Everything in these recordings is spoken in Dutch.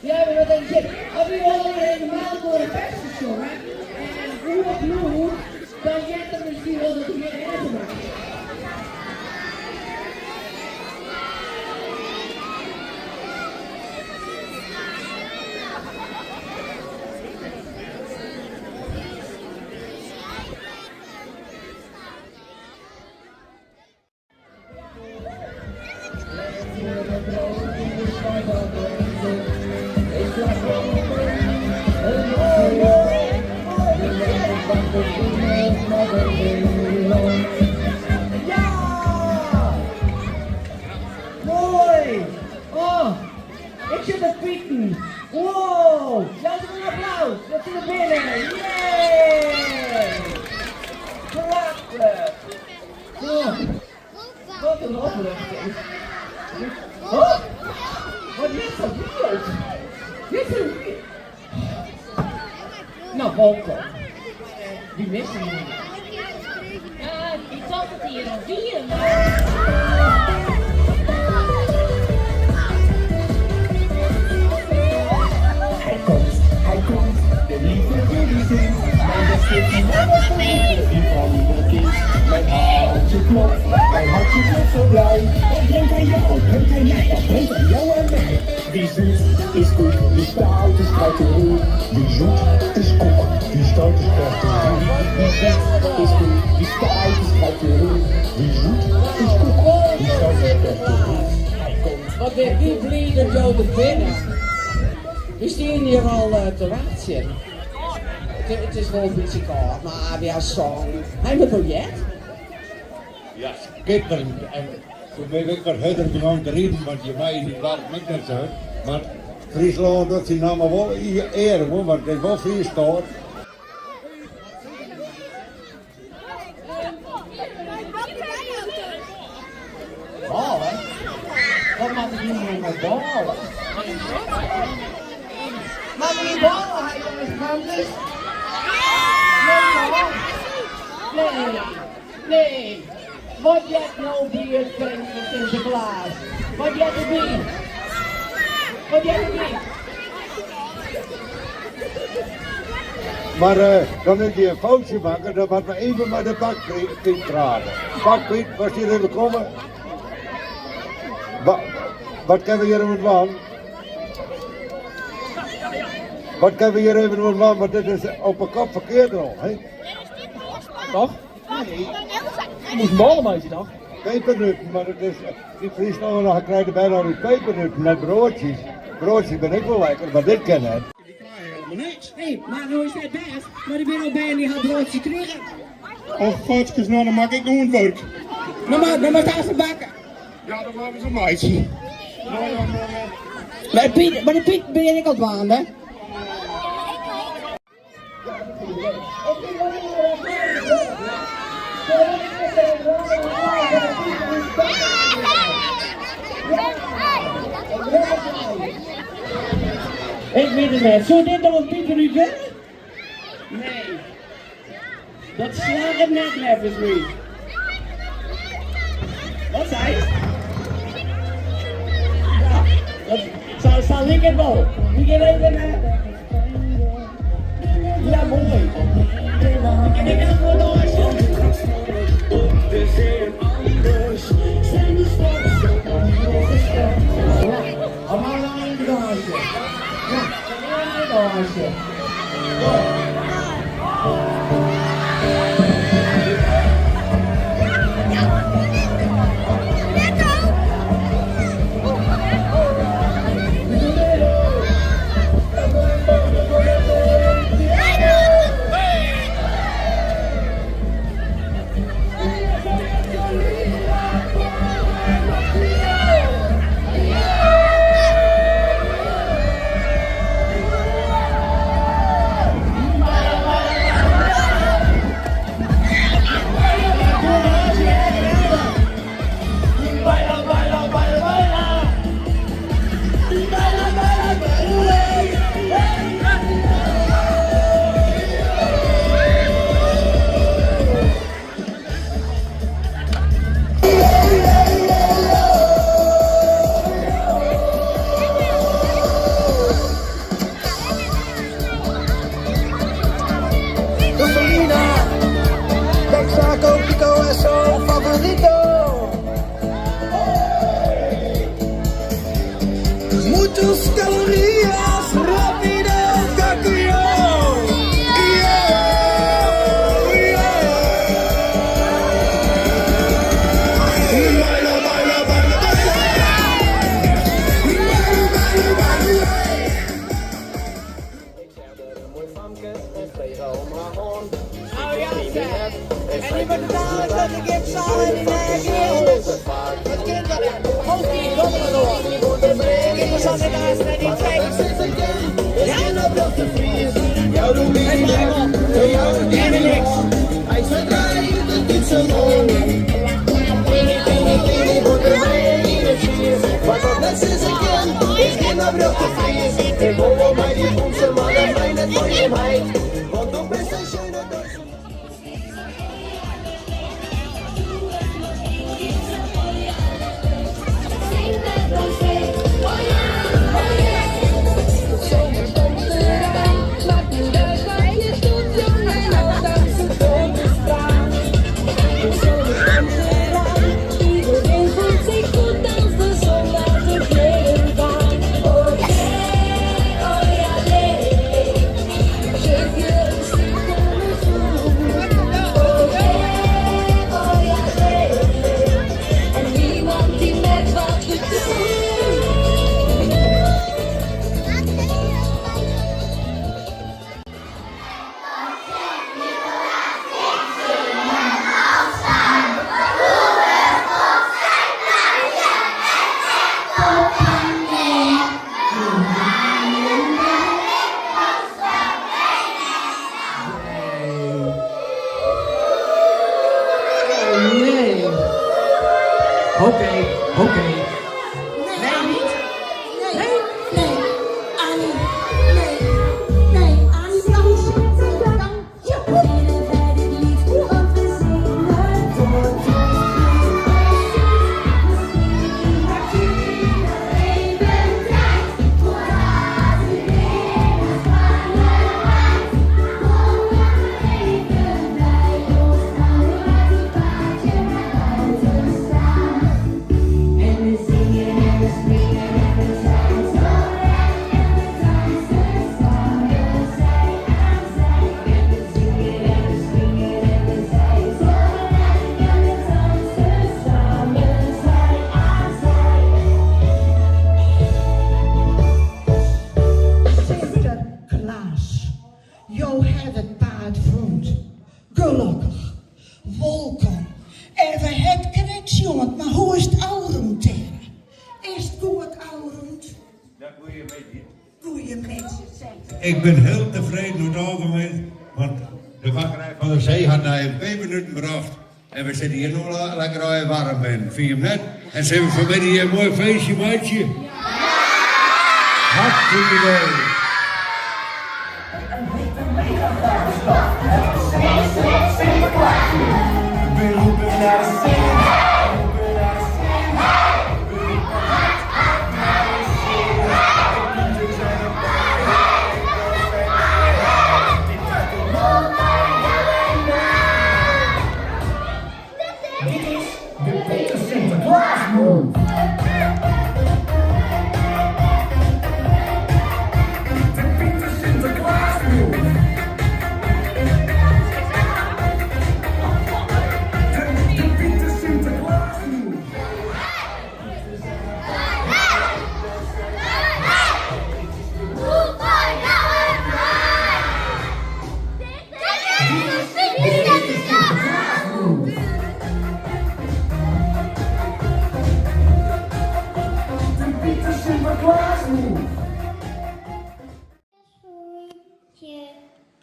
Ja, maar wat denk je? Als we al helemaal door de pers zongen en hoe opnieuw, dan jij er misschien wel dat meer erger maakt. Ja! Mooi! Oh, ik zit te pieken. Wow! Laat eens een applaus. Dat is er binnen. Yay! Prachtig! Oh, wat een opluchting. Oh, wat is dat wild? Dit is een wild. Nou, Volko. Die missen we niet. Ik dacht dat hier een dier Hij komt, de liefde die zingt. Mijn beste die van ieder kind. Mijn hartje klopt, zo blij. Wat brengt hij jou, wat brengt hij mij, wat brengt hij jou en mij? Wie zoet is koek, wie stout is kruiderie. Wie zoet is koek, wie stout is kruiderie. Wie zoet is koek, wie stout is kruiderie. Wie zoet is koek, wie stout is kruiderie. Hij komt. Wat ben ik blij dat jou te binnen. We staan hier al te wachten. Het is wel een beetje koud, maar we hebben song. Heb je een project? Ja, schitterend. En toen ben ik er verder gewoon te reden, want je mij niet warm met net zo. Maar Friesland, dat is nou maar wel eer hoor, want het is wel veel staat. Ballen? Wat mag ik nu met ballen? Maar die ballen, hij jongens, anders. Nee. Wat jij nou bier drinken met Sinterklaas? Wat jij te doen? Wat jij te doen? Maar dan moet je een foutje maken, dan moet maar even maar de bakpiet dragen. Bakpiet, was hier even komen? Wat kunnen we hier met man? Wat kunnen we hier even met man, want dit is op een kop verkeerd al, hè? Toch? Nee. Je moet ballen meisje toch? Pepernutten, maar het is, in Friesland nog krijg je bijna niet pepernutten met broodjes. Broodjes ben ik wel lekker, maar dit ken ik. Die krijgen helemaal niks. Hé, maar hoe is dat best? Maar ik ben al bijna die had broodje terug. Och, godskes, nou dan maak ik nog een werk. Maar staan ze bakken. Ja, dan maken ze een meisje. Maar de Piet ben ik al aan, hè? Ik weet het niet. Zou dit nog een pieper u kunnen? Nee. Dat slaat het net nevens niet. Wat zei je? Ja, dat zal ik het wel. Die gaat even naar... Ja, mooi. En ik heb gewoon nog eens. Allemaal naar een garage. Ja, naar een garage. Ik wil mij die onze man en mij net voor je meid. Want du bist ein schöner Deutscher. Oké. Nee, niet? Nee. Annie. Nee, Annie, dan. Jo hebt het paard vroeg. Gelukkig. Welkom. Even het krets, jongen, maar hoe is het ouderend tegen? Is het goed ouderend? Dat moet je weten. Goeie mensen zijn. Ik ben heel tevreden met het algemeen, want de bakkerij van de Zee had na 2 minuten gebracht. En we zitten hier nog lekker warm in. Vind je hem net? En ze hebben vanmiddag hier een mooi feestje, maatje. Hartstikke leuk.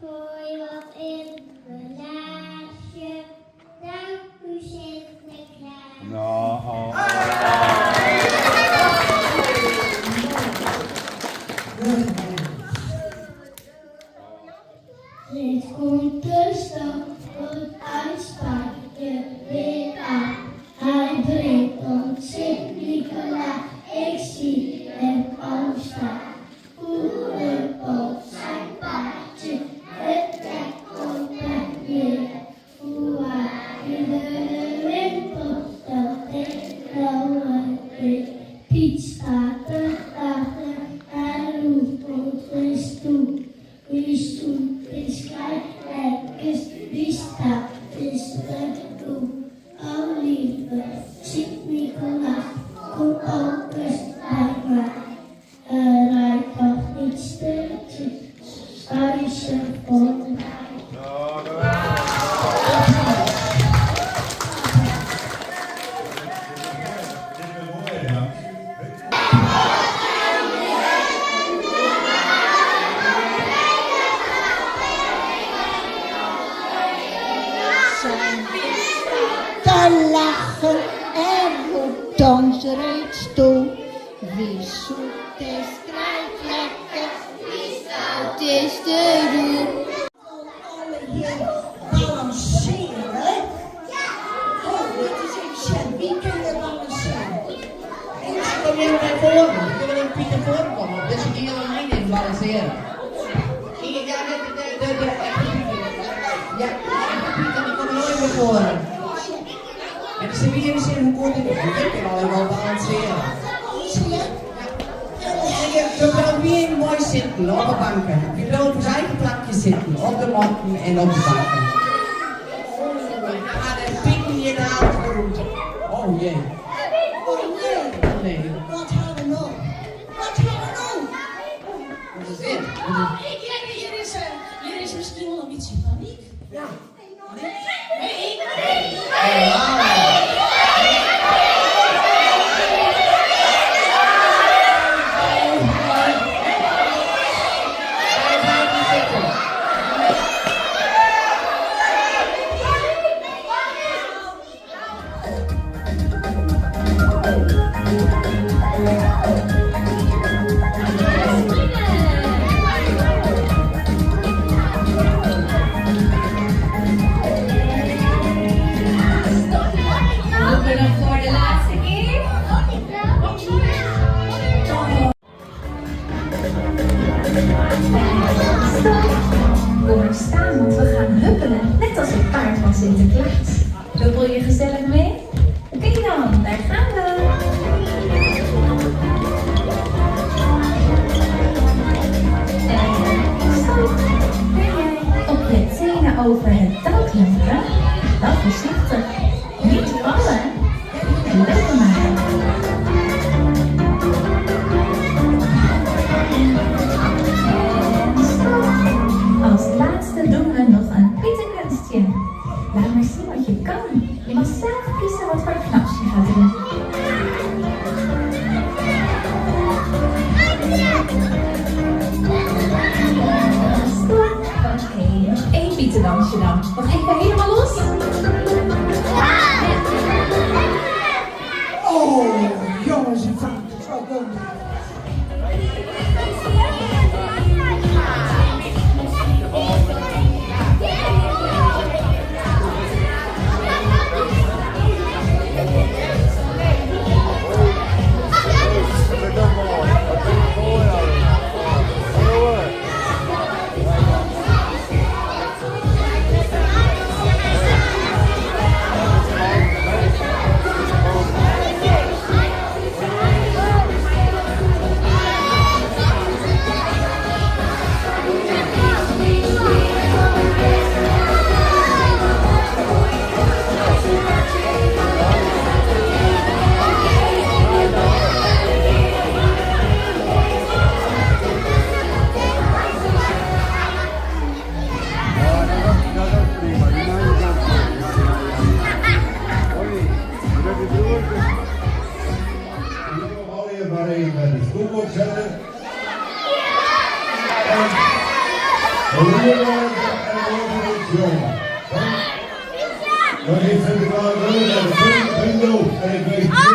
Gooi wat in mijn glaasje, dank u Sinterklaas. Nou, Dit komt de stad uit Spanje weer aan. Hij brengt ons Sint-Nicolaas, ik zie hem al staan. Poelen op zijn paardje, het trekt op en neer. Hoe hij in de wind op dat ding we lachen en roept ons reeds toe. Wie zoekt is krijgt lekker, wie stout is de roer. Alle hier balanceren. Oh, dit is even wie kan er balanceren? Ik wil weer naar voren. Ik wil een Pieter voren komen. Dus je die hele lijn in balanceren. Ja, de echte Pieter. Ja, de echte Pieter die komt nooit meer voren. En ze weer eens in hoe kort ik kan alleen balanceren. Je kan weer mooi zitten op de banken. Je kan op zijn eigen plakje zitten, op de matten en op de banken. Ga de pikken je de route. Oh jee. Oh nee. Nee. Wat gaan we nou? Wat gaan we nou? Wat is dit? Hier is misschien wel een beetje paniek. Ja. Kom er staan, want we gaan huppelen, net als het paard van Sinterklaas. Huppel je gezellig mee? Oké dan, daar gaan we. En stop. Kun jij op je tenen over het touw klimmen? Dan voorzichtig. Niet vallen. Lukken maar. Als laatste doen we nog een pieterkunstje. Laat maar zien wat je kan. Je mag zelf kiezen wat voor knaps je gaat doen. Oké, nog één pieterdansje dan. Nog even helemaal los. Oh, jongens en vrouwen, zo kom je. Dan heeft Sinterklaas wel een bingo en ik weet